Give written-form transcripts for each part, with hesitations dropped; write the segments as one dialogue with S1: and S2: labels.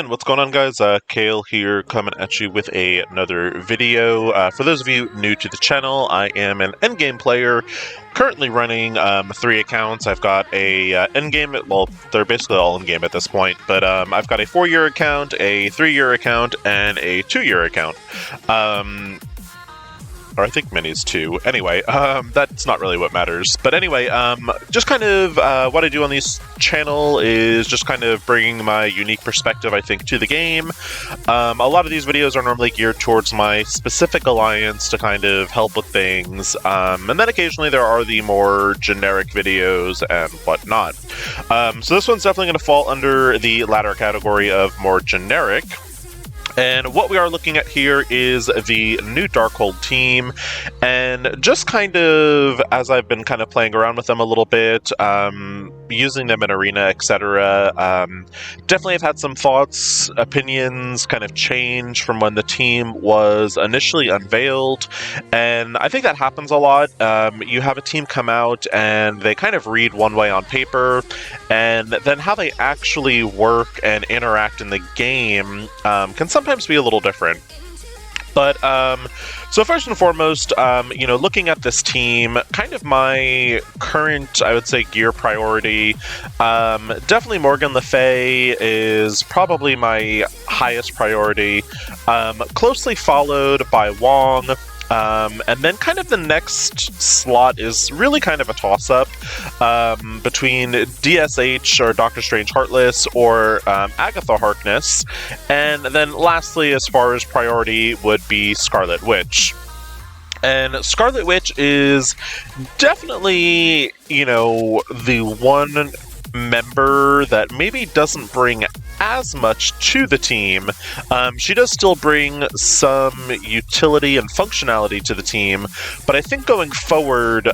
S1: And what's going on, guys? Kale here, coming at you with another video. For those of you new to the channel, I am an endgame player, currently running 3 accounts. I've got a endgame, well, they're basically all in-game at this point, but I've got a 4-year account, a 3-year account, and a 2-year account. Or I think Mini's 2. Anyway, that's not really what matters. But anyway, just kind of what I do on this channel is just kind of bringing my unique perspective, I think, to the game. A lot of these videos are normally geared towards my specific alliance to kind of help with things. And then occasionally there are the more generic videos and whatnot. So this one's definitely going to fall under the latter category of more generic. And what we are looking at here is the new DarkHold team, and just kind of, as I've been kind of playing around with them a little bit, using them in Arena, etc., definitely have had some thoughts, opinions kind of change from when the team was initially unveiled, and I think that happens a lot. You have a team come out, and they kind of read one way on paper, and then how they actually work and interact in the game can sometimes be a little different. But, so first and foremost, you know, looking at this team, kind of my current, I would say, gear priority, definitely Morgan Le Fay is probably my highest priority, closely followed by Wong. And then kind of the next slot is really kind of a toss-up between DSH or Doctor Strange Heartless or AGATHA HARKNESS. And then lastly, as far as priority, would be Scarlet Witch. And Scarlet Witch is definitely, you know, the one member that maybe doesn't bring as much to the team. She does still bring some utility and functionality to the team, but I think going forward,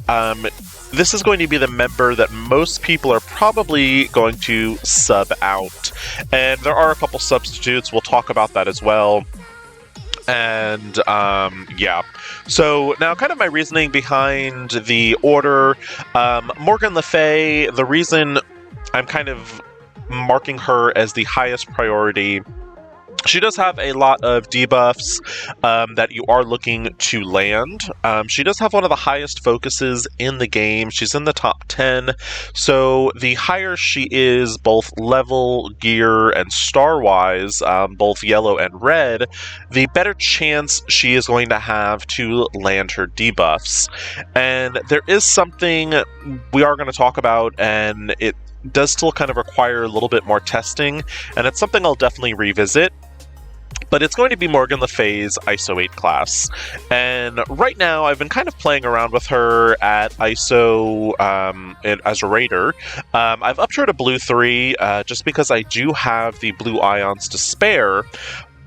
S1: this is going to be the member that most people are probably going to sub out. And there are a couple substitutes, we'll talk about that as well. And, yeah. So, now kind of my reasoning behind the order. Morgan Le Fay, the reason I'm kind of marking her as the highest priority, she does have a lot of debuffs that you are looking to land. She does have one of the highest focuses in the game. She's in the top 10. So the higher she is, both level, gear, and star-wise, both yellow and red, the better chance she is going to have to land her debuffs. And there is something we are going to talk about, and it does still kind of require a little bit more testing, and it's something I'll definitely revisit. But it's going to be Morgan Le Fay's ISO 8 class. And right now, I've been kind of playing around with her at ISO as a raider. I've upped her to blue 3 just because I do have the blue ions to spare.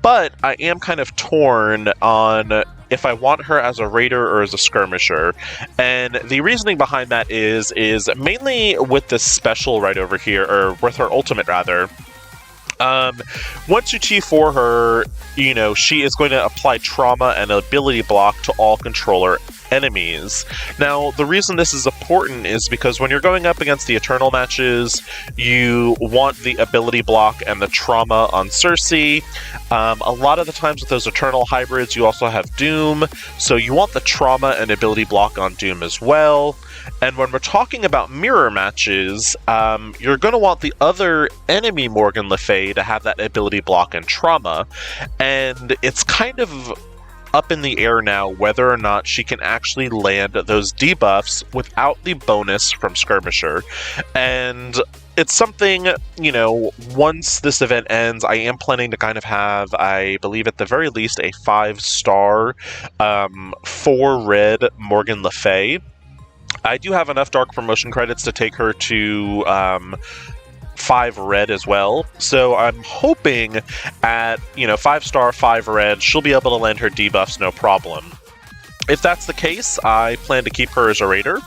S1: But I am kind of torn on if I want her as a raider or as a skirmisher. And the reasoning behind that is mainly with this special right over here, or with her ultimate rather. Once you T4 her, you know, she is going to apply trauma and ability block to all controller enemies. Now, the reason this is important is because when you're going up against the Eternal matches, you want the ability block and the trauma on Cersei. A lot of the times with those Eternal hybrids, you also have Doom, so you want the trauma and ability block on Doom as well. And when we're talking about mirror matches, you're going to want the other enemy Morgan Le Fay to have that ability block and trauma. And it's kind of up in the air now whether or not she can actually land those debuffs without the bonus from Skirmisher. And it's something, you know, once this event ends, I am planning to kind of have, I believe at the very least, a 5-star 4-red Morgan Le Fay. I do have enough Dark Promotion credits to take her to 5 red as well, so I'm hoping at, you know, 5-star 5 red, she'll be able to land her debuffs no problem. If that's the case, I plan to keep her as a raider.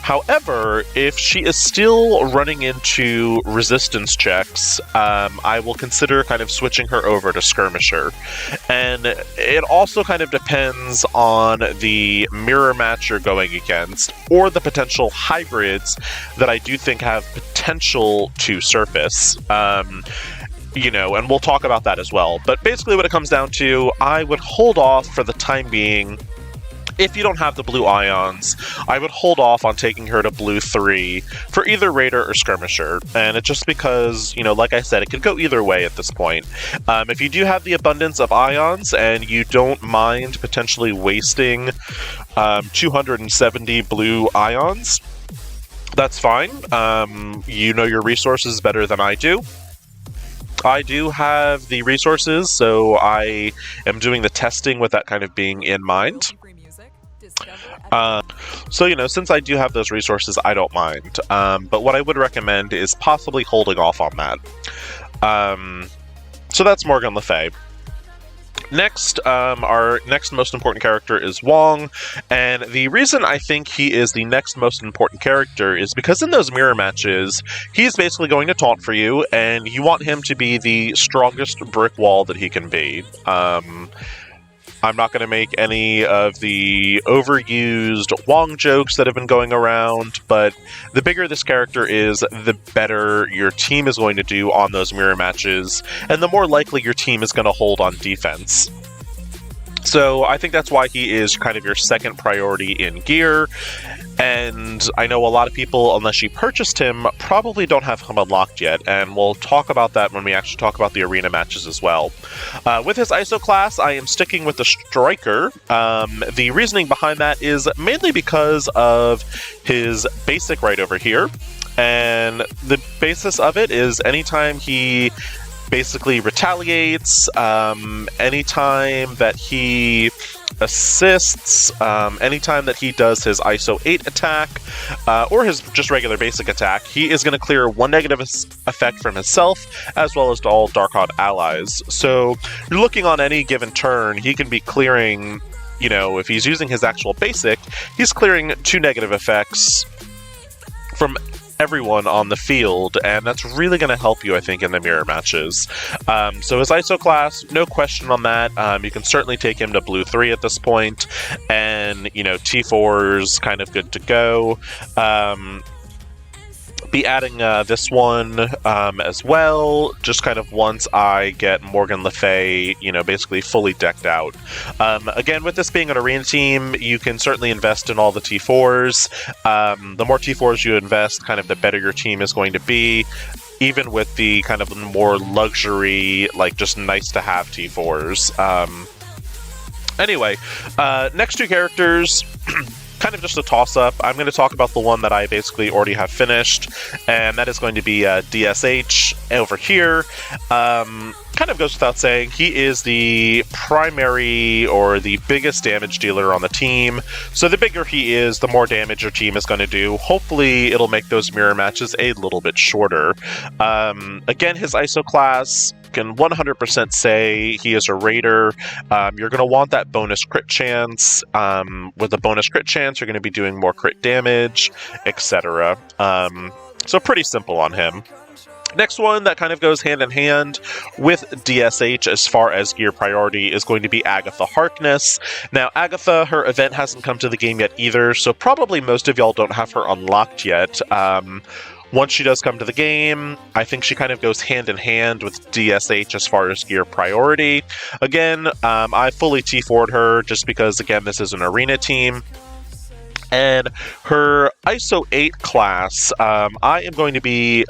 S1: However, if she is still running into resistance checks, I will consider kind of switching her over to Skirmisher. And it also kind of depends on the mirror match you're going against, or the potential hybrids that I do think have potential to surface. and we'll talk about that as well. But basically what it comes down to, I would hold off for the time being. If you don't have the blue ions, I would hold off on taking her to blue 3 for either Raider or Skirmisher. And it's just because, like I said, it could go either way at this point. If you do have the abundance of ions and you don't mind potentially wasting 270 blue ions, that's fine. You know your resources better than I do. I do have the resources, so I am doing the testing with that kind of being in mind. So, since I do have those resources, I don't mind. But what I would recommend is possibly holding off on that. So that's Morgan Le Fay. Next, our next most important character is Wong, and the reason I think he is the next most important character is because in those mirror matches, he's basically going to taunt for you, and you want him to be the strongest brick wall that he can be. I'm not going to make any of the overused Wong jokes that have been going around, but the bigger this character is, the better your team is going to do on those mirror matches, and the more likely your team is going to hold on defense. So I think that's why he is kind of your second priority in gear, and I know a lot of people, unless you purchased him, probably don't have him unlocked yet, and we'll talk about that when we actually talk about the arena matches as well. With his ISO class, I am sticking with the Striker. The reasoning behind that is mainly because of his basic right over here, and the basis of it is anytime he basically retaliates, anytime that he assists, anytime that he does his ISO 8 attack, or his just regular basic attack, he is going to clear one negative effect from himself, as well as to all DarkHold allies. So you're looking on any given turn, he can be clearing, if he's using his actual basic, he's clearing 2 negative effects from everyone on the field, and that's really going to help you, I think, in the mirror matches. So his ISO class, no question on that. You can certainly take him to blue 3 at this point, and, T4's kind of good to go. Be adding this one as well, just kind of once I get Morgan Le Fay, basically fully decked out. Again, with this being an arena team, you can certainly invest in all the T4s. The more T4s you invest, kind of the better your team is going to be, even with the kind of more luxury, like just nice to have T4s. Anyway, next two characters, kind of just a toss-up. I'm going to talk about the one that I basically already have finished, and that is going to be DSH over here. Kind of goes without saying, he is the primary or the biggest damage dealer on the team. So the bigger he is, the more damage your team is going to do. Hopefully, it'll make those mirror matches a little bit shorter. Again, his ISO class can 100% say he is a Raider. You're going to want that bonus crit chance. With a bonus crit chance, you're going to be doing more crit damage, etc. So pretty simple on him. Next one that kind of goes hand in hand with DSH as far as gear priority is going to be AGATHA HARKNESS. Now, AGATHA, her event hasn't come to the game yet either, so probably most of y'all don't have her unlocked yet. Once she does come to the game, I think she kind of goes hand in hand with DSH as far as gear priority. Again, I fully T4'd her just because, again, this is an arena team. And her ISO 8 class, I am going to be...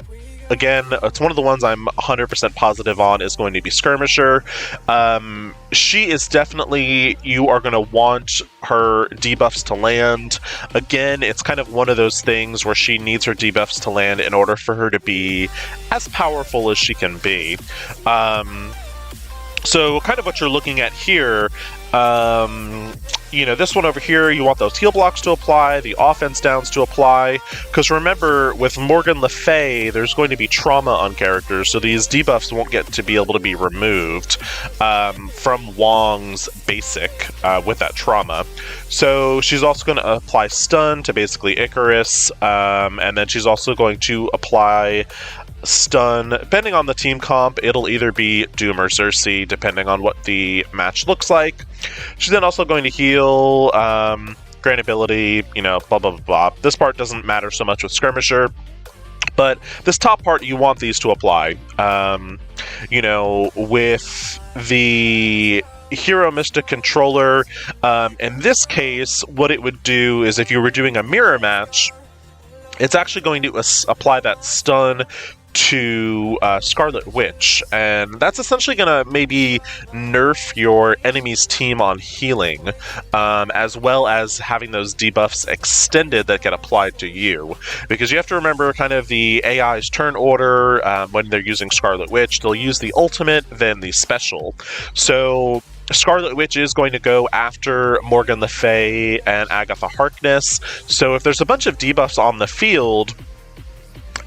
S1: Again, it's one of the ones I'm 100% positive on is going to be Skirmisher. She is definitely, you are going to want her debuffs to land. Again, it's kind of one of those things where she needs her debuffs to land in order for her to be as powerful as she can be. So kind of what you're looking at here, this one over here, you want those heal blocks to apply, the offense downs to apply, because remember, with Morgan Le Fay, there's going to be trauma on characters, so these debuffs won't get to be able to be removed from Wong's basic with that trauma. So she's also going to apply stun to basically Icarus, and then she's also going to apply stun. Depending on the team comp, it'll either be Doom or Cersei, depending on what the match looks like. She's then also going to heal, grant ability, blah, blah, blah, blah. This part doesn't matter so much with Skirmisher, But this top part, you want these to apply. With the Hero Mystic Controller, in this case, what it would do is if you were doing a mirror match, it's actually going to apply that stun to Scarlet Witch, and that's essentially going to maybe nerf your enemy's team on healing, as well as having those debuffs extended that get applied to you. Because you have to remember kind of the AI's turn order. When they're using Scarlet Witch, they'll use the ultimate, then the special. So Scarlet Witch is going to go after Morgan Le Fay and AGATHA Harkness. So if there's a bunch of debuffs on the field,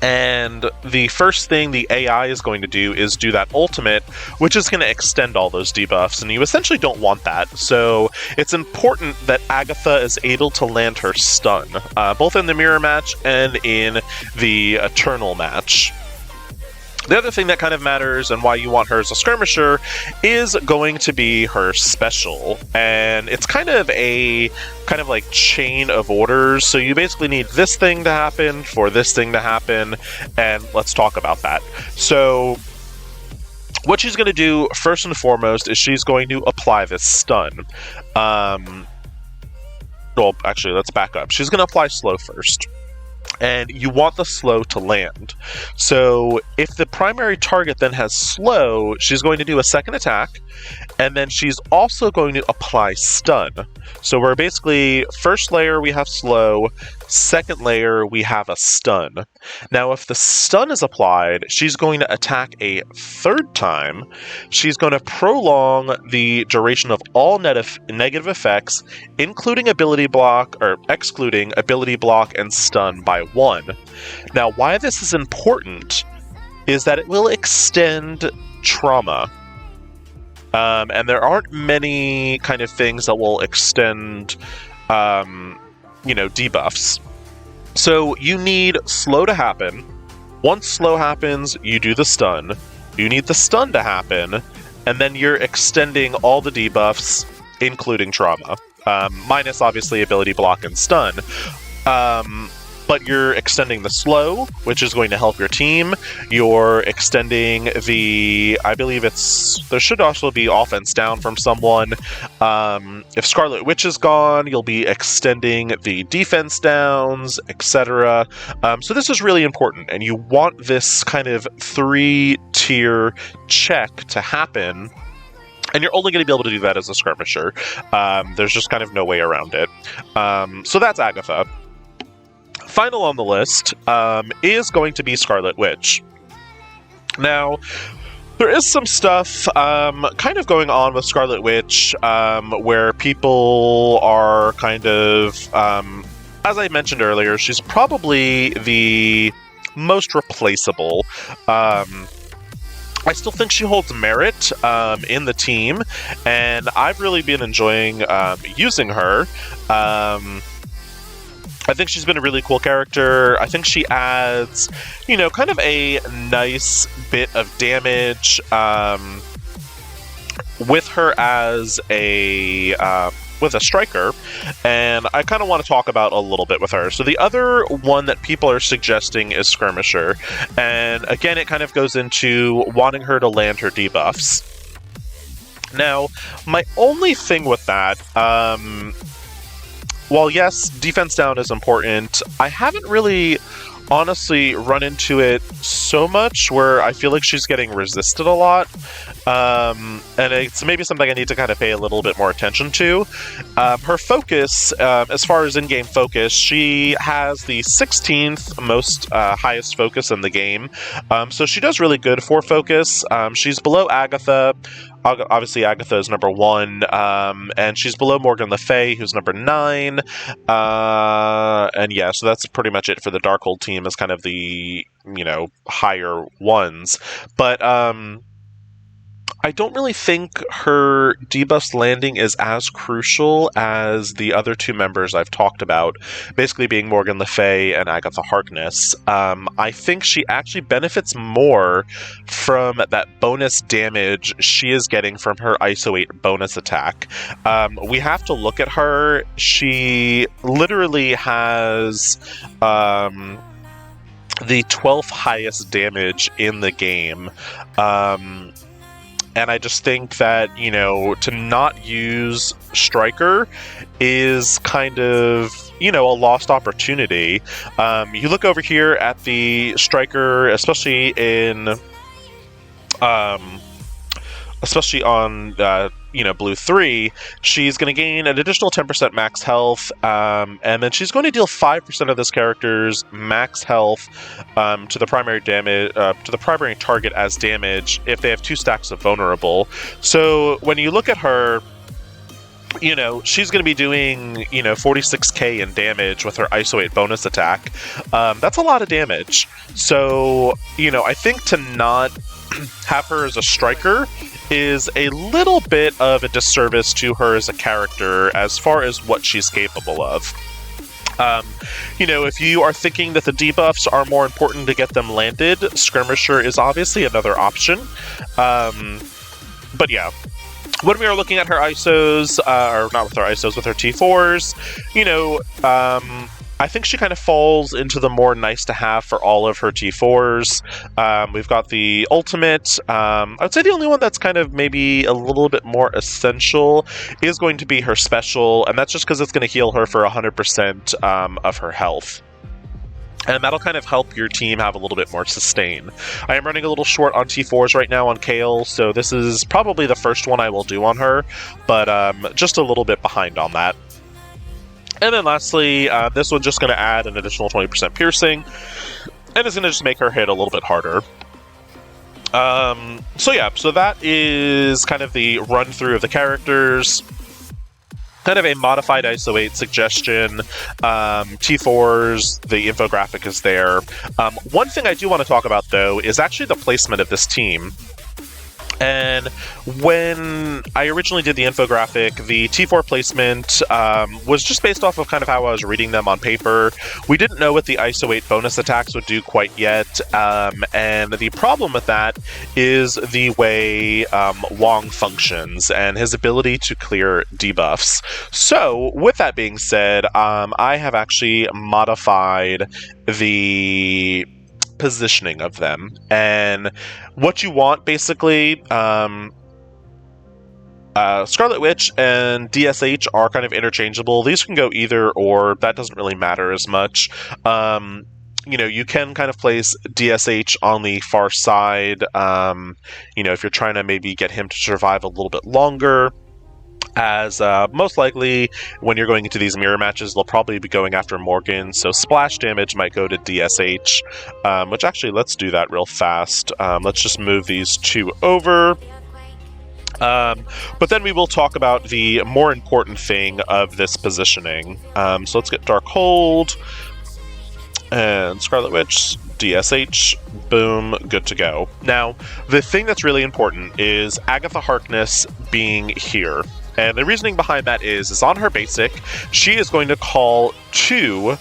S1: and the first thing the AI is going to do is do that ultimate, which is going to extend all those debuffs, and you essentially don't want that. So it's important that AGATHA is able to land her stun, both in the mirror match and in the Eternal match. The other thing that kind of matters and why you want her as a skirmisher is going to be her special. And it's kind of like chain of orders. So you basically need this thing to happen for this thing to happen. And let's talk about that. So what she's going to do first and foremost is she's going to apply this stun. Well, actually, let's back up. She's going to apply slow first. And you want the slow to land. So if the primary target then has slow, she's going to do a second attack, and then she's also going to apply stun. So we're basically, first layer we have slow, second layer we have a stun. Now if the stun is applied, she's going to attack a third time. She's going to prolong the duration of all negative effects, including ability block, or excluding ability block and stun by 1. Now why this is important is that it will extend trauma. And there aren't many kind of things that will extend, debuffs. So you need slow to happen. Once slow happens, you do the stun. You need the stun to happen, and then you're extending all the debuffs, including trauma. Minus, obviously, ability block and stun. But you're extending the slow, which is going to help your team. You're extending I believe there should also be offense down from someone. If Scarlet Witch is gone, you'll be extending the defense downs, etc. So this is really important, and you want this kind of 3-tier check to happen. And you're only going to be able to do that as a skirmisher. There's just kind of no way around it. So that's AGATHA. Final on the list is going to be Scarlet Witch. Now, there is some stuff kind of going on with Scarlet Witch where people are kind of, as I mentioned earlier, she's probably the most replaceable. I still think she holds merit in the team, and I've really been enjoying using her. I think she's been a really cool character. I think she adds, kind of a nice bit of damage with her as with a striker, and I kind of want to talk about a little bit with her. So the other one that people are suggesting is Skirmisher, and again, it kind of goes into wanting her to land her debuffs. Now, my only thing with that, while yes, defense down is important, I haven't really honestly run into it so much where I feel like she's getting resisted a lot. And it's maybe something I need to kind of pay a little bit more attention to. Her focus, as far as in-game focus, she has the 16th most highest focus in the game. So she does really good for focus. She's below AGATHA. Obviously, AGATHA is number 1, and she's below Morgan Le Fay, who's number 9. And yeah, so that's pretty much it for the DarkHold team as kind of the, higher ones. But I don't really think her debuffs landing is as crucial as the other two members I've talked about, basically being Morgan Le Fay and AGATHA Harkness. I think she actually benefits more from that bonus damage she is getting from her ISO 8 bonus attack. We have to look at her. She literally has the 12th highest damage in the game. And I just think that, you know, to not use Striker is kind of, you know, a lost opportunity. You look over here at the Striker, especially on you know, blue 3, she's going to gain an additional 10% max health, and then she's going to deal 5% of this character's max health to the primary damage to the primary target as damage if they have 2 stacks of vulnerable. So when you look at her, you know, she's going to be doing, you know, 46k in damage with her ISO 8 bonus attack. That's a lot of damage. So, you know, I think to not have her as a striker is a little bit of a disservice to her as a character as far as what she's capable of. You know, if you are thinking that the debuffs are more important to get them landed, Skirmisher is obviously another option. But yeah, when we are looking at her ISOs, or not with her ISOs, with her T4s, you know, I think she kind of falls into the more nice to have for all of her T4s. We've got the ultimate. I would say the only one that's kind of maybe a little bit more essential is going to be her special, and that's just because it's going to heal her for 100% of her health. And that'll kind of help your team have a little bit more sustain. I am running a little short on T4s right now on Kale, so this is probably the first one I will do on her, but just a little bit behind on that. And then lastly, this one's just going to add an additional 20% piercing, and it's going to just make her hit a little bit harder. So yeah, so that is kind of the run-through of the characters. Kind of a modified ISO 8 suggestion. T4s, the infographic is there. One thing I do want to talk about, though, is actually the placement of this team. And when I originally did the infographic, the T4 placement was just based off of kind of how I was reading them on paper. We didn't know what the ISO 8 bonus attacks would do quite yet, and the problem with that is the way Wong functions and his ability to clear debuffs. So, with that being said, I have actually modified the positioning of them, and what you want basically, Scarlet Witch and DSH are kind of interchangeable. These can go either or, that doesn't really matter as much. You know, you can kind of place DSH on the far side, you know, if you're trying to maybe get him to survive a little bit longer, as most likely when you're going into these mirror matches, they'll probably be going after Morgan, so splash damage might go to DSH, which actually, let's do that real fast. Let's just move these two over. But then we will talk about the more important thing of this positioning. So let's get DarkHold and Scarlet Witch, DSH, boom, good to go. Now, the thing that's really important is AGATHA HARKNESS being here. And the reasoning behind that is on her basic, she is going to call two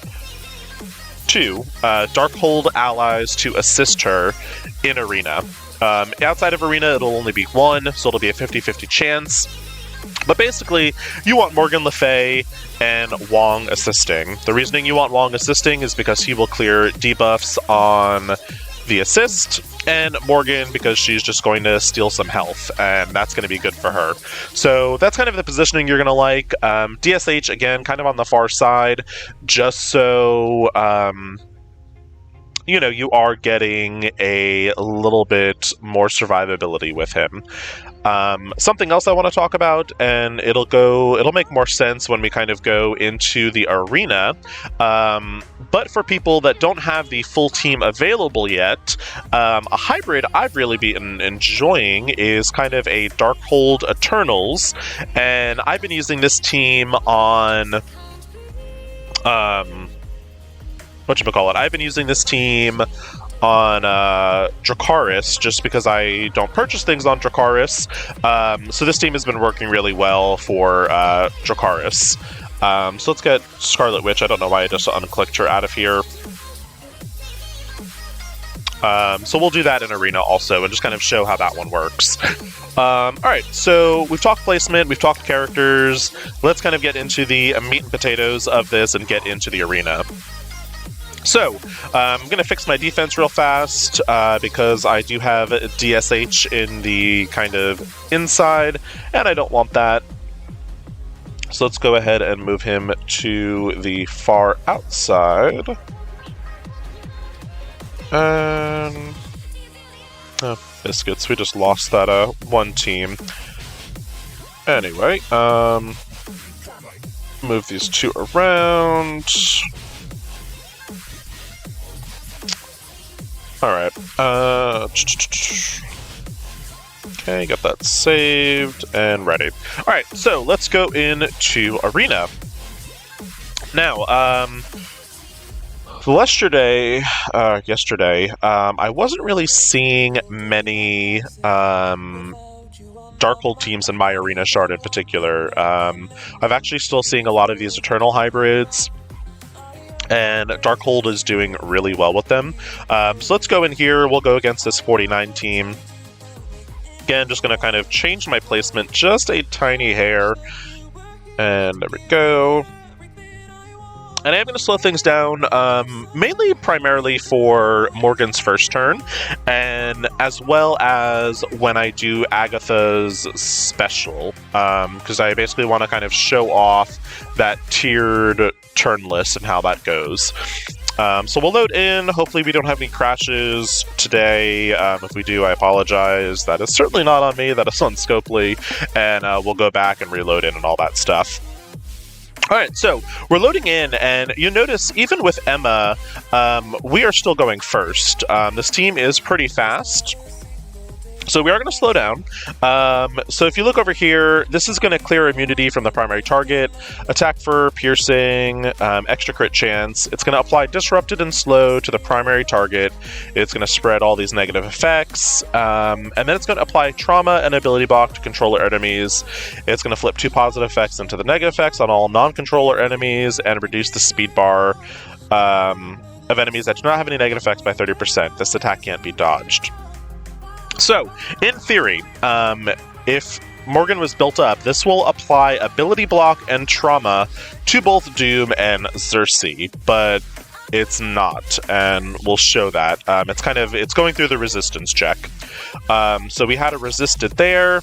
S1: DarkHold allies to assist her in Arena. Outside of Arena, it'll only be one, so it'll be a 50-50 chance. But basically, you want Morgan Le Fay and Wong assisting. The reasoning you want Wong assisting is because he will clear debuffs on the assist, and Morgan because she's just going to steal some health, and that's going to be good for her. So that's kind of the positioning you're going to like. DSH, again, kind of on the far side, just so you know, you are getting a little bit more survivability with him. Something else I want to talk about, and it'll make more sense when we kind of go into the arena, but for people that don't have the full team available yet, a hybrid I've really been enjoying is kind of a DarkHold Eternals, and I've been using this team on I've been using this team on Dracarys, just because I don't purchase things on Dracarys. So this team has been working really well for Dracarys. So let's get Scarlet Witch. I don't know why I just unclicked her out of here. So we'll do that in Arena also, and just kind of show how that one works. Alright, so we've talked placement, we've talked characters. Let's kind of get into the meat and potatoes of this and get into the Arena. So, I'm going to fix my defense real fast because I do have DSH in the kind of inside, and I don't want that. So let's go ahead and move him to the far outside. And... oh, biscuits, we just lost that one team. Anyway, move these two around. Alright, okay, got that saved and ready. Alright, so let's go into Arena. Now, yesterday, I wasn't really seeing many DarkHold teams in my Arena shard in particular. I'm actually still seeing a lot of these Eternal hybrids, and DarkHold is doing really well with them. So let's go in here, we'll go against this 49 team. Again, just going to kind of change my placement just a tiny hair. And there we go. And I am going to slow things down, primarily for Morgan's first turn, and as well as when I do AGATHA's special, because I basically want to kind of show off that tiered turn list and how that goes. So we'll load in. Hopefully we don't have any crashes today. If we do, I apologize. That is certainly not on me. That is on Scopely, and we'll go back and reload in and all that stuff. Alright, so we're loading in, and you notice even with Emma, we are still going first. This team is pretty fast, so we are going to slow down. So if you look over here, this is going to clear immunity from the primary target, attack for piercing, extra crit chance. It's going to apply disrupted and slow to the primary target. It's going to spread all these negative effects, and then it's going to apply trauma and ability block to controller enemies. It's going to flip 2 positive effects into the negative effects on all non-controller enemies and reduce the speed bar of enemies that do not have any negative effects by 30%. This attack can't be dodged. So, in theory, if Morgan was built up, this will apply ability block and trauma to both Doom and Xerxes, but it's not, and we'll show that. It's going through the resistance check. So we had a resisted there.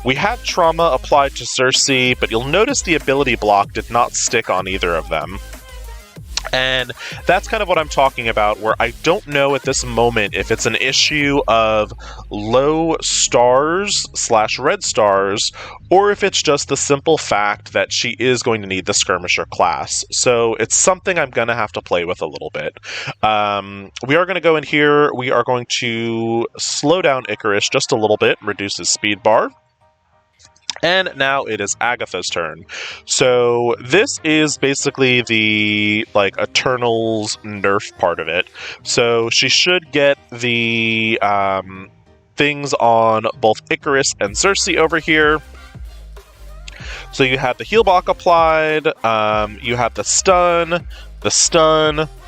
S1: We had trauma applied to Xerxes, but you'll notice the ability block did not stick on either of them. And that's kind of what I'm talking about, where I don't know at this moment if it's an issue of low stars / red stars, or if it's just the simple fact that she is going to need the skirmisher class. So it's something I'm going to have to play with a little bit. We are going to go in here, we are going to slow down Icarus just a little bit, reduce his speed bar. And now it is Agatha's turn. So this is basically the Eternals nerf part of it. So she should get the things on both Icarus and Xerxes over here. So you have the heal block applied, you have the stun.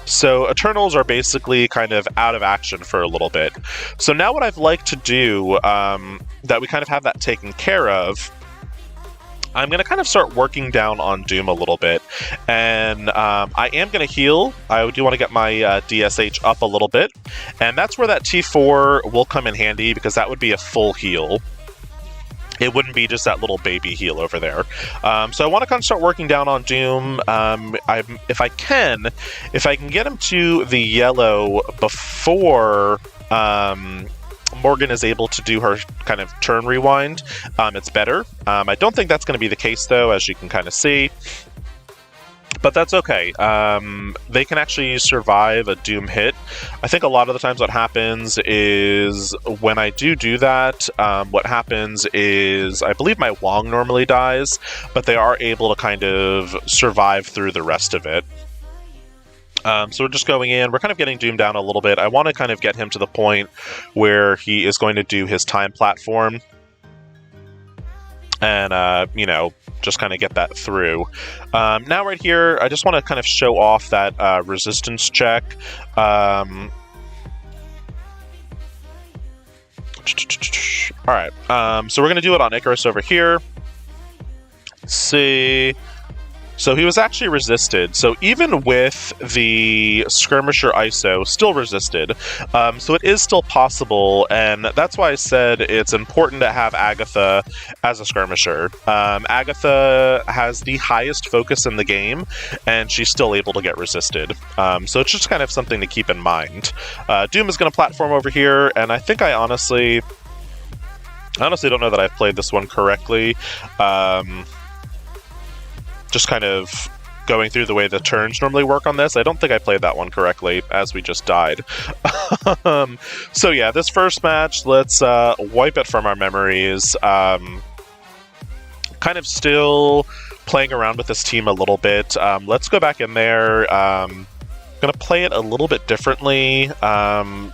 S1: So Eternals are basically kind of out of action for a little bit. So now what I'd like to do, that we kind of have that taken care of, I'm going to kind of start working down on Doom a little bit, and I am going to heal. I do want to get my DSH up a little bit, and that's where that T4 will come in handy, because that would be a full heal. It wouldn't be just that little baby heal over there. So I want to kind of start working down on Doom. If I can get him to the yellow before Morgan is able to do her kind of turn rewind, it's better. I don't think that's going to be the case, though, as you can kind of see. But that's okay. They can actually survive a Doom hit. I think a lot of the times what happens is when I do that, what happens is I believe my Wong normally dies, but they are able to kind of survive through the rest of it. So we're just going in, we're kind of getting Doom down a little bit. I want to kind of get him to the point where he is going to do his time platform. And, just kind of get that through. Now right here, I just want to kind of show off that resistance check. Alright, so we're going to do it on Icarus over here. Let's see. So he was actually resisted. So even with the Skirmisher ISO, still resisted. So it is still possible, and that's why I said it's important to have AGATHA as a Skirmisher. AGATHA has the highest focus in the game, and she's still able to get resisted. So it's just kind of something to keep in mind. Doom is going to platform over here, and I think I honestly don't know that I've played this one correctly. Just kind of going through the way the turns normally work on this. I don't think I played that one correctly, as we just died. So yeah, this first match, let's wipe it from our memories. Kind of still playing around with this team a little bit. Let's go back in there. Gonna play it a little bit differently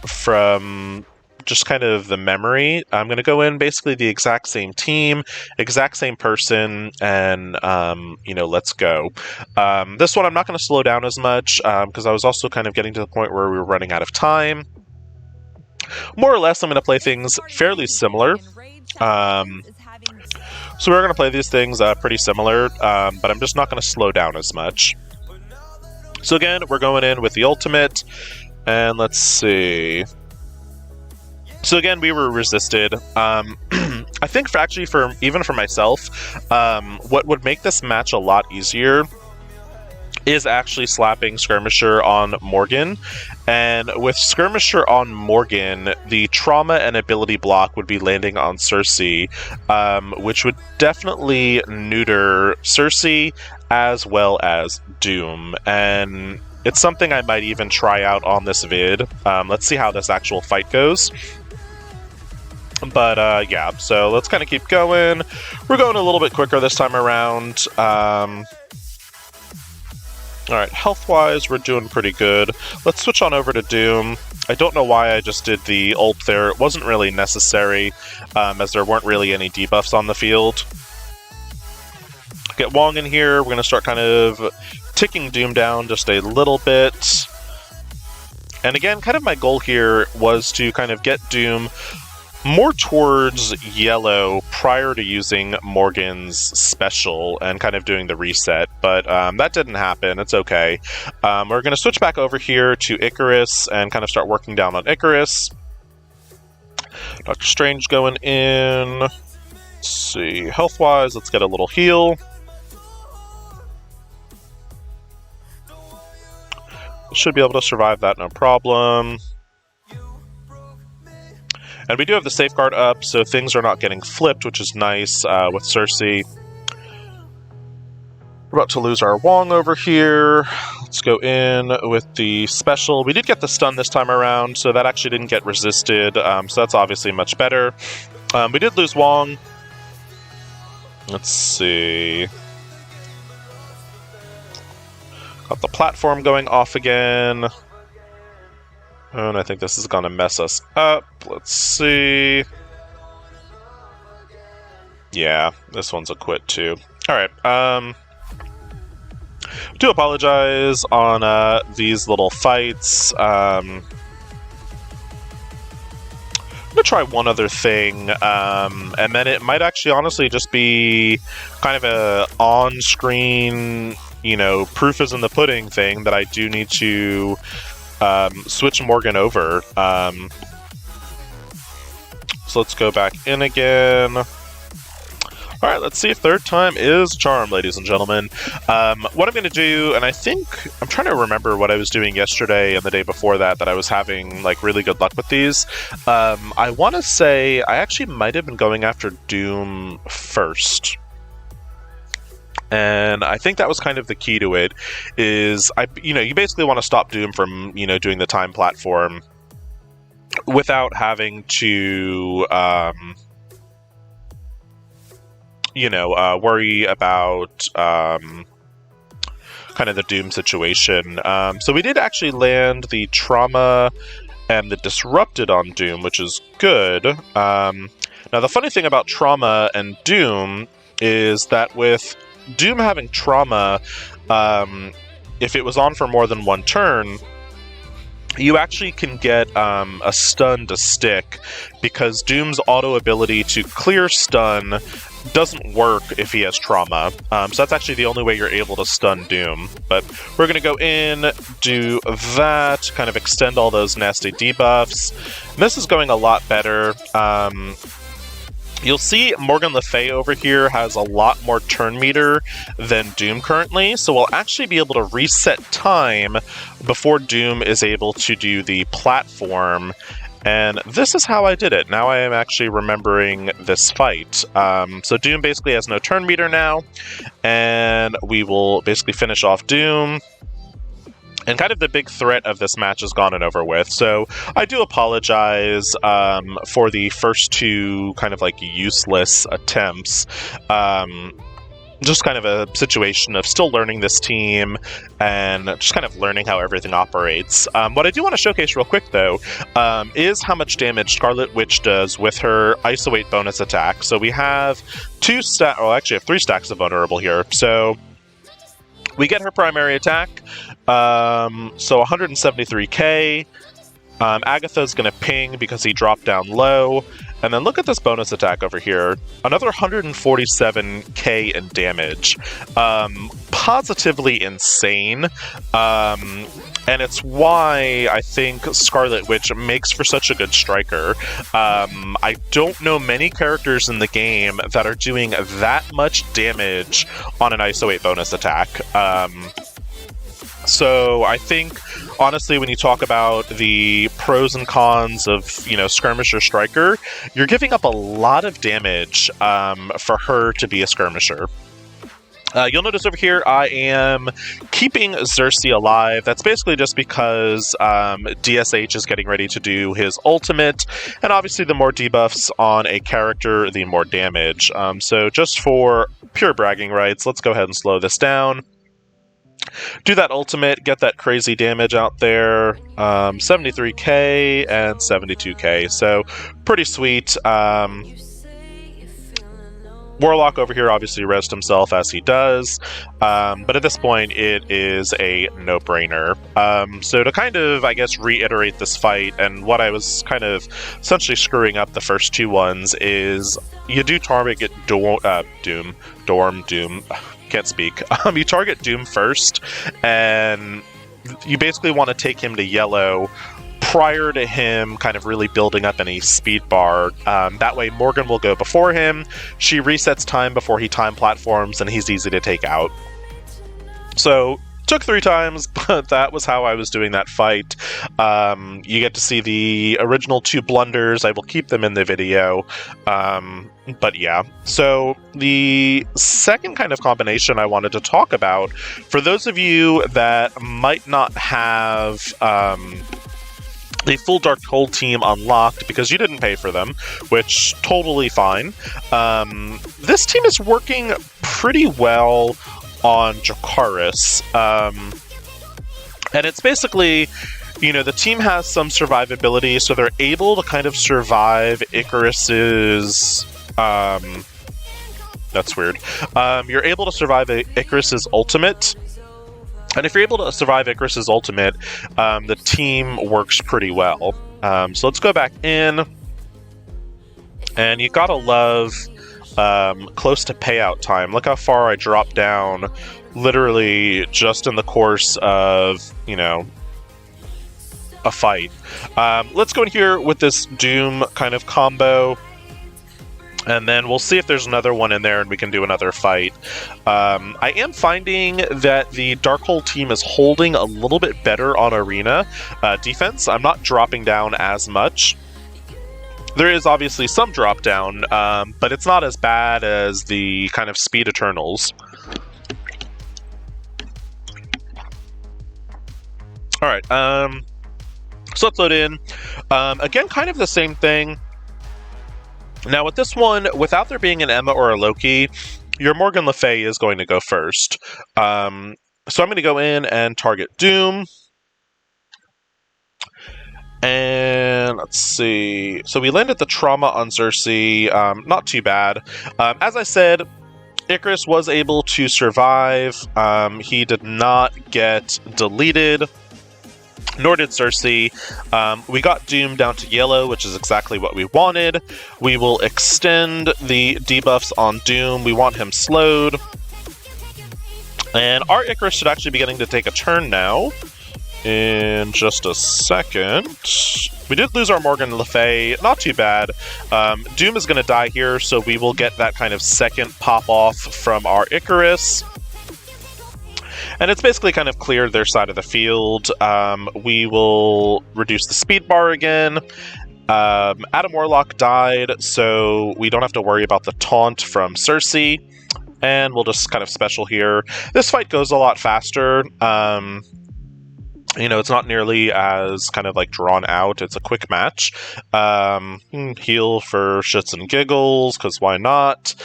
S1: from just kind of the memory. I'm going to go in basically the exact same team, exact same person, and, let's go. This one I'm not going to slow down as much, because I was also kind of getting to the point where we were running out of time. More or less, I'm going to play things fairly similar. So we're going to play these things pretty similar, but I'm just not going to slow down as much. So again, we're going in with the ultimate, and let's see. So again, we were resisted. I think even for myself, what would make this match a lot easier is actually slapping Skirmisher on Morgan. And with Skirmisher on Morgan, the trauma and ability block would be landing on Cersei, which would definitely neuter Cersei as well as Doom. And it's something I might even try out on this vid. Let's see how this actual fight goes. But, yeah, so let's kind of keep going. We're going a little bit quicker this time around. Alright, health-wise, we're doing pretty good. Let's switch on over to Doom. I don't know why I just did the ult there. It wasn't really necessary, as there weren't really any debuffs on the field. Get Wong in here. We're going to start kind of ticking Doom down just a little bit. And again, kind of my goal here was to kind of get Doom more towards yellow prior to using Morgan's special and kind of doing the reset, but that didn't happen. It's okay. We're going to switch back over here to Icarus and kind of start working down on Icarus. Dr. Strange going in. Let's see, health-wise, let's get a little heal. Should be able to survive that, no problem. And we do have the safeguard up, so things are not getting flipped, which is nice with Cersei. We're about to lose our Wong over here. Let's go in with the special. We did get the stun this time around, so that actually didn't get resisted, so that's obviously much better. We did lose Wong. Let's see. Got the platform going off again. And I think this is going to mess us up. Let's see. Yeah, this one's a quit too. Alright, do apologize on these little fights. I'm going to try one other thing, and then it might actually honestly just be kind of a on-screen, proof is in the pudding thing that I do need to switch Morgan over. So let's go back in again. Alright, let's see if third time is charm, ladies and gentlemen. What I'm going to do, and I'm trying to remember what I was doing yesterday and the day before that I was having, really good luck with these. I want to say I actually might have been going after Doom first. And I think that was kind of the key to it, is, you basically want to stop Doom from, doing the time platform without having to, worry about, kind of the Doom situation. So we did actually land the trauma and the disrupted on Doom, which is good. Now, the funny thing about trauma and Doom is that with Doom having trauma, if it was on for more than one turn, you actually can get a stun to stick, because Doom's auto ability to clear stun doesn't work if he has trauma. So that's actually the only way you're able to stun Doom. But we're going to go in, do that, kind of extend all those nasty debuffs. And this is going a lot better. You'll see Morgan Le Fay over here has a lot more turn meter than Doom currently, so we'll actually be able to reset time before Doom is able to do the platform. And this is how I did it. Now I am actually remembering this fight. So Doom basically has no turn meter now, and we will basically finish off Doom. And kind of the big threat of this match is gone and over with. So I do apologize for the first two kind of like useless attempts. Just kind of a situation of still learning this team and just kind of learning how everything operates. What I do want to showcase real quick, though, is how much damage Scarlet Witch does with her ISO 8 bonus attack. So we have actually I have 3 stacks of vulnerable here. So we get her primary attack, so 173k. Agatha's going to ping because he dropped down low. And then look at this bonus attack over here. Another 147k in damage. Positively insane. And it's why I think Scarlet Witch makes for such a good striker. I don't know many characters in the game that are doing that much damage on an ISO 8 bonus attack. So I think, honestly, when you talk about the pros and cons of, you know, skirmisher striker, you're giving up a lot of damage for her to be a skirmisher. You'll notice over here I am keeping Xerxes alive. That's basically just because DSH is getting ready to do his ultimate, and obviously the more debuffs on a character, the more damage. So just for pure bragging rights, let's go ahead and slow this down. Do that ultimate, get that crazy damage out there, 73k and 72k, so pretty sweet. Warlock over here obviously rezzed himself as he does, but at this point it is a no-brainer. So to kind of, I guess, reiterate this fight, and what I was kind of essentially screwing up the first two ones is you do target Doom. Can't speak. You target Doom first, and you basically want to take him to yellow prior to him kind of really building up any speed bar. That way Morgan will go before him, she resets time before he time platforms, and he's easy to take out. So, took 3 times, but that was how I was doing that fight. You get to see the original 2 blunders. I will keep them in the video. But yeah, so the second kind of combination I wanted to talk about, for those of you that might not have the full DarkHold team unlocked because you didn't pay for them, which totally fine. This team is working pretty well on Dracarys. And it's basically, you know, the team has some survivability, so they're able to kind of survive Icarus's... that's weird. You're able to survive Icarus's ultimate. And if you're able to survive Icarus's ultimate, the team works pretty well. So let's go back in. And you gotta love close to payout time. Look how far I dropped down literally just in the course of, you know, a fight. Let's go in here with this Doom kind of combo. And then we'll see if there's another one in there and we can do another fight. I am finding that the DarkHold team is holding a little bit better on arena defense. I'm not dropping down as much. There is obviously some drop down, but it's not as bad as the kind of Speed Eternals. Alright, so let's load in. Again, kind of the same thing. Now with this one, without there being an Emma or a Loki, your Morgan Le Fay is going to go first. So I'm going to go in and target Doom. And let's see. So we landed the trauma on Xerxes. Not too bad. As I said, Icarus was able to survive. He did not get deleted. Nor did Cersei. We got Doom down to yellow, which is exactly what we wanted. We will extend the debuffs on Doom. We want him slowed. And our Icarus should actually be getting to take a turn now. In just a second. We did lose our Morgan Le Fay. Not too bad. Doom is going to die here, so we will get that kind of second pop-off from our Icarus. And it's basically kind of cleared their side of the field. We will reduce the speed bar again. Adam Warlock died, so we don't have to worry about the taunt from Cersei. And we'll just kind of special here. This fight goes a lot faster. You know, it's not nearly as kind of like drawn out. It's a quick match. Heal for shits and giggles, because why not?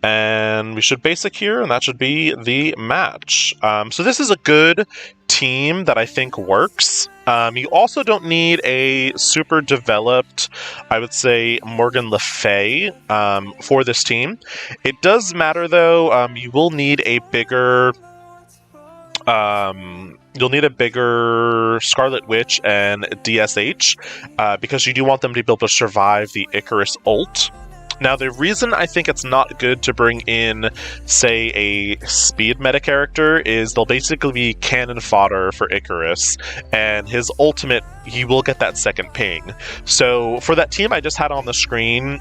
S1: And we should basic here, and that should be the match. So this is a good team that I think works. You also don't need a super developed, I would say, Morgan Le Fay for this team. It does matter, though. You will need a bigger... you'll need a bigger Scarlet Witch and DSH because you do want them to be able to survive the Icarus ult. Now, the reason I think it's not good to bring in, say, a speed meta character is they'll basically be cannon fodder for Icarus, and his ultimate, he will get that second ping. So for that team I just had on the screen,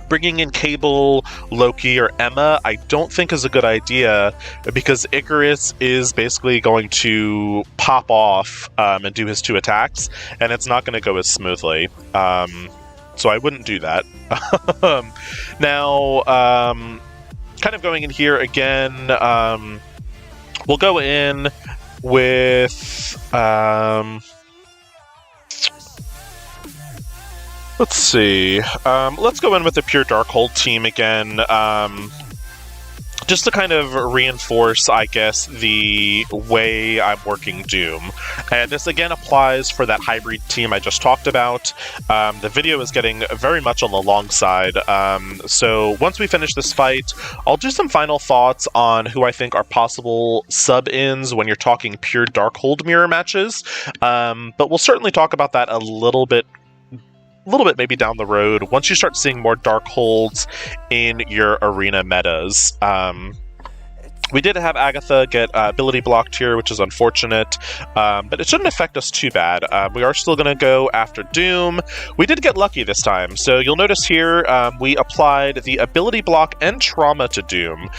S1: bringing in Cable, Loki, or Emma, I don't think is a good idea because Icarus is basically going to pop off and do his 2 attacks, and it's not going to go as smoothly. So I wouldn't do that. Now, kind of going in here again, we'll go in with... let's see. Let's go in with the pure DarkHold team again. Just to kind of reinforce, I guess, the way I'm working Doom. And this again applies for that hybrid team I just talked about. The video is getting very much on the long side. So once we finish this fight, I'll do some final thoughts on who I think are possible sub-ins when you're talking pure DarkHold mirror matches. But we'll certainly talk about that a little bit maybe down the road once you start seeing more DarkHolds in your arena metas. We did have AGATHA get ability blocked here, which is unfortunate, but it shouldn't affect us too bad. We are still going to go after Doom. We did get lucky this time, so you'll notice here we applied the ability block and trauma to Doom.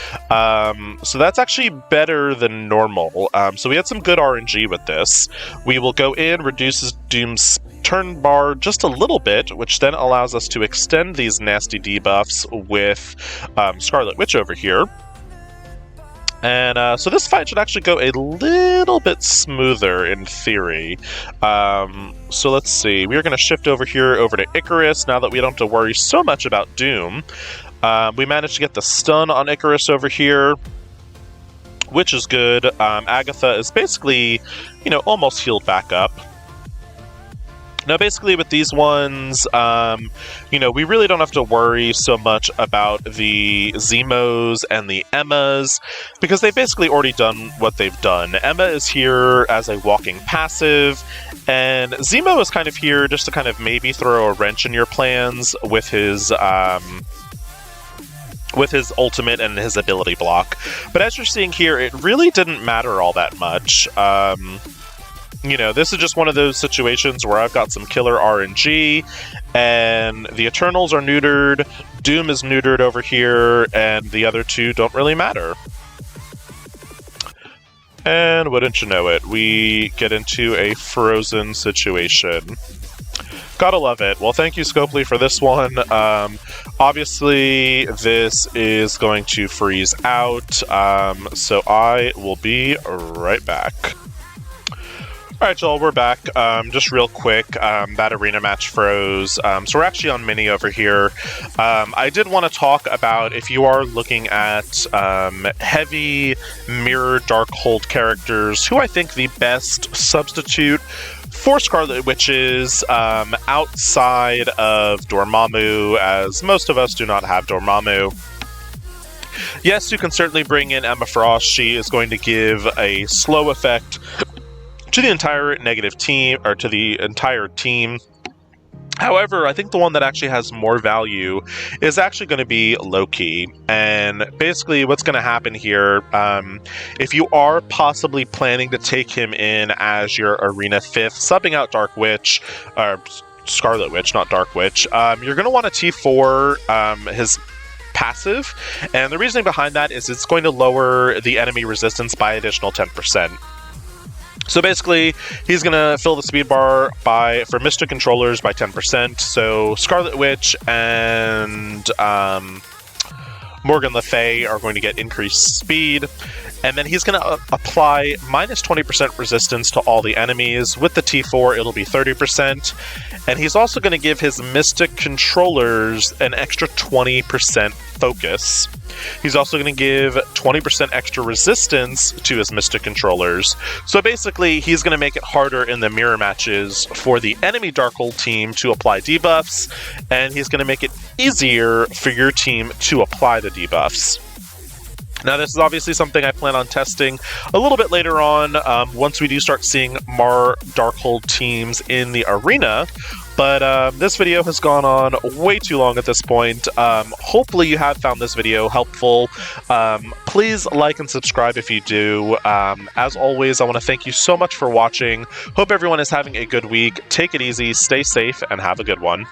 S1: So that's actually better than normal. So we had some good RNG with this. We will go in, reduces Doom's turn bar just a little bit, which then allows us to extend these nasty debuffs with Scarlet Witch over here. And so this fight should actually go a little bit smoother in theory. So let's see. We're going to shift over here over to Icarus now that we don't have to worry so much about Doom. We managed to get the stun on Icarus over here, which is good. AGATHA is basically, you know, almost healed back up. Now, basically, with these ones, you know, we really don't have to worry so much about the Zemos and the Emmas, because they've basically already done what they've done. Emma is here as a walking passive, and Zemo is kind of here just to kind of maybe throw a wrench in your plans with his ultimate and his ability block. But as you're seeing here, it really didn't matter all that much. You know, this is just one of those situations where I've got some killer RNG, and the Eternals are neutered, Doom is neutered over here, and the other two don't really matter. And wouldn't you know it, we get into a frozen situation. Gotta love it. Well, thank you, Scopely, for this one. Obviously, this is going to freeze out, so I will be right back. Alright, y'all, we're back. Just real quick, that arena match froze. So we're actually on mini over here. I did want to talk about if you are looking at heavy mirror DarkHold characters, who I think the best substitute for Scarlet Witch is outside of Dormammu, as most of us do not have Dormammu. Yes, you can certainly bring in Emma Frost. She is going to give a slow effect to the entire negative team, or to the entire team. However, I think the one that actually has more value is actually going to be Loki. And basically what's going to happen here, if you are possibly planning to take him in as your Arena 5th, subbing out Dark Witch, or Scarlet Witch, not Dark Witch, you're going to want a T4 his passive. And the reasoning behind that is it's going to lower the enemy resistance by additional 10%. So basically, he's going to fill the speed bar for Mystic controllers by 10%. So Scarlet Witch and Morgan Le Fay are going to get increased speed. And then he's going to apply minus 20% resistance to all the enemies. With the T4, it'll be 30%. And he's also going to give his Mystic controllers an extra 20% focus. He's also going to give 20% extra resistance to his Mystic controllers. So basically, he's going to make it harder in the mirror matches for the enemy DarkHold team to apply debuffs, and he's going to make it easier for your team to apply the debuffs. Now, this is obviously something I plan on testing a little bit later on, once we do start seeing more DarkHold teams in the arena. But this video has gone on way too long at this point. Hopefully you have found this video helpful. Please like and subscribe if you do. As always, I want to thank you so much for watching. Hope everyone is having a good week. Take it easy, stay safe, and have a good one.